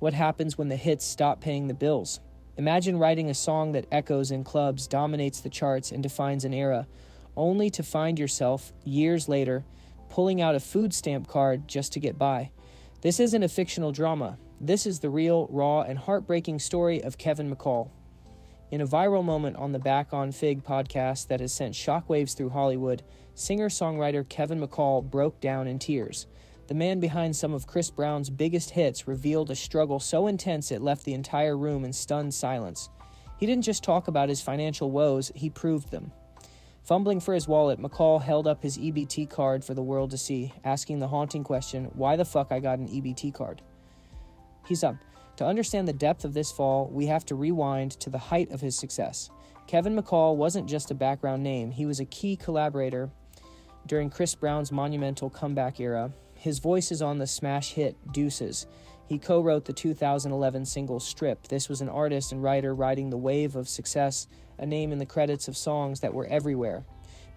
What happens when the hits stop paying the bills? Imagine writing a song that echoes in clubs, dominates the charts, and defines an era, only to find yourself, years later, pulling out a food stamp card just to get by. This isn't a fictional drama. This is the real, raw, and heartbreaking story of Kevin McCall. In a viral moment on the Back On Figg podcast that has sent shockwaves through Hollywood, singer-songwriter Kevin McCall broke down in tears. The man behind some of Chris Brown's biggest hits revealed a struggle so intense it left the entire room in stunned silence. He didn't just talk about his financial woes, he proved them. Fumbling for his wallet, McCall held up his EBT card for the world to see, asking the haunting question, why the fuck I got an EBT card? He's up. To understand the depth of this fall, we have to rewind to the height of his success. Kevin McCall wasn't just a background name, he was a key collaborator during Chris Brown's monumental comeback era. His voice is on the smash hit Deuces. He co-wrote the 2011 single Strip. This was an artist and writer riding the wave of success, a name in the credits of songs that were everywhere.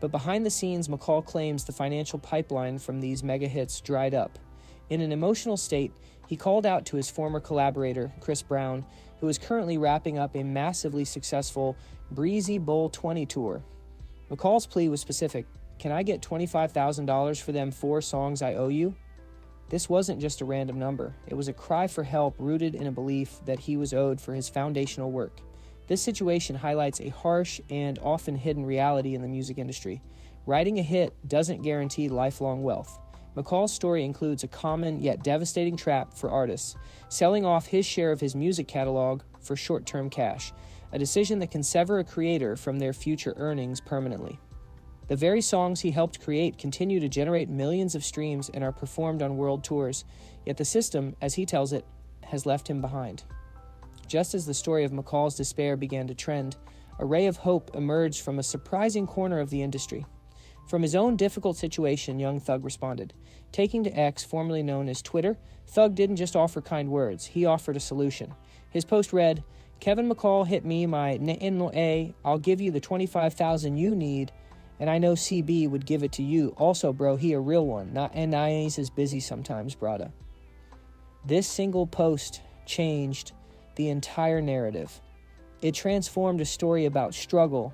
But behind the scenes, McCall claims the financial pipeline from these mega hits dried up. In an emotional state, he called out to his former collaborator, Chris Brown, who is currently wrapping up a massively successful Breezy Bowl 20 tour. McCall's plea was specific. Can I get $25,000 for them 4 songs I owe you? This wasn't just a random number. It was a cry for help rooted in a belief that he was owed for his foundational work. This situation highlights a harsh and often hidden reality in the music industry. Writing a hit doesn't guarantee lifelong wealth. McCall's story includes a common yet devastating trap for artists, selling off his share of his music catalog for short-term cash, a decision that can sever a creator from their future earnings permanently. The very songs he helped create continue to generate millions of streams and are performed on world tours, yet the system, as he tells it, has left him behind. Just as the story of McCall's despair began to trend, a ray of hope emerged from a surprising corner of the industry. From his own difficult situation, Young Thug responded. Taking to X, formerly known as Twitter, Thug didn't just offer kind words, he offered a solution. His post read, Kevin McCall hit me my NA, I'll give you the $25,000 you need, and I know CB would give it to you. Also, bro, he a real one, not NIA's is busy sometimes, brada. This single post changed the entire narrative. It transformed a story about struggle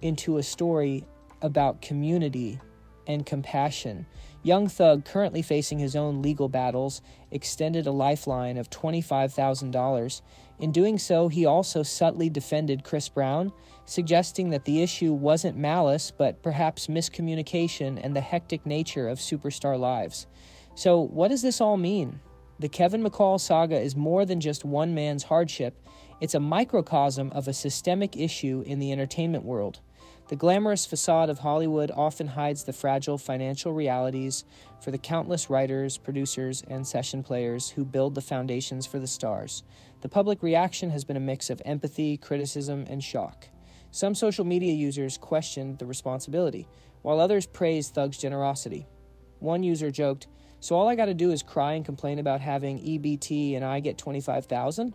into a story about community and compassion. Young Thug, currently facing his own legal battles, extended a lifeline of $25,000. In doing so, he also subtly defended Chris Brown, suggesting that the issue wasn't malice, but perhaps miscommunication and the hectic nature of superstar lives. So, what does this all mean? The Kevin McCall saga is more than just one man's hardship. It's a microcosm of a systemic issue in the entertainment world. The glamorous facade of Hollywood often hides the fragile financial realities for the countless writers, producers, and session players who build the foundations for the stars. The public reaction has been a mix of empathy, criticism, and shock. Some social media users questioned the responsibility, while others praised Thug's generosity. One user joked, "So all I gotta do is cry and complain about having EBT and I get $25,000?"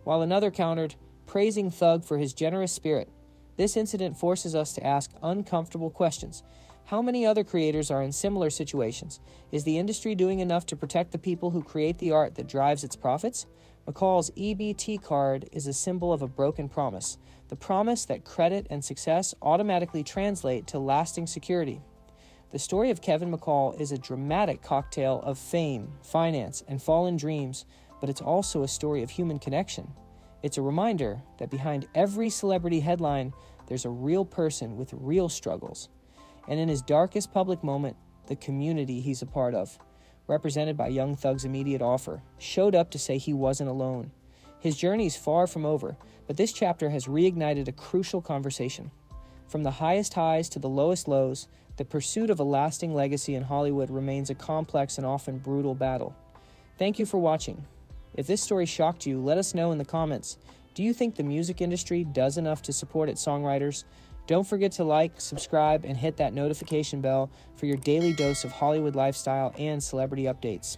While another countered, praising Thug for his generous spirit. This incident forces us to ask uncomfortable questions. How many other creators are in similar situations? Is the industry doing enough to protect the people who create the art that drives its profits? McCall's EBT card is a symbol of a broken promise, the promise that credit and success automatically translate to lasting security. The story of Kevin McCall is a dramatic cocktail of fame, finance, and fallen dreams, but it's also a story of human connection. It's a reminder that behind every celebrity headline, there's a real person with real struggles. And in his darkest public moment, the community he's a part of, represented by Young Thug's immediate offer, showed up to say he wasn't alone. His journey is far from over, but this chapter has reignited a crucial conversation. From the highest highs to the lowest lows, the pursuit of a lasting legacy in Hollywood remains a complex and often brutal battle. Thank you for watching. If this story shocked you, let us know in the comments. Do you think the music industry does enough to support its songwriters? Don't forget to like, subscribe, and hit that notification bell for your daily dose of Hollywood lifestyle and celebrity updates.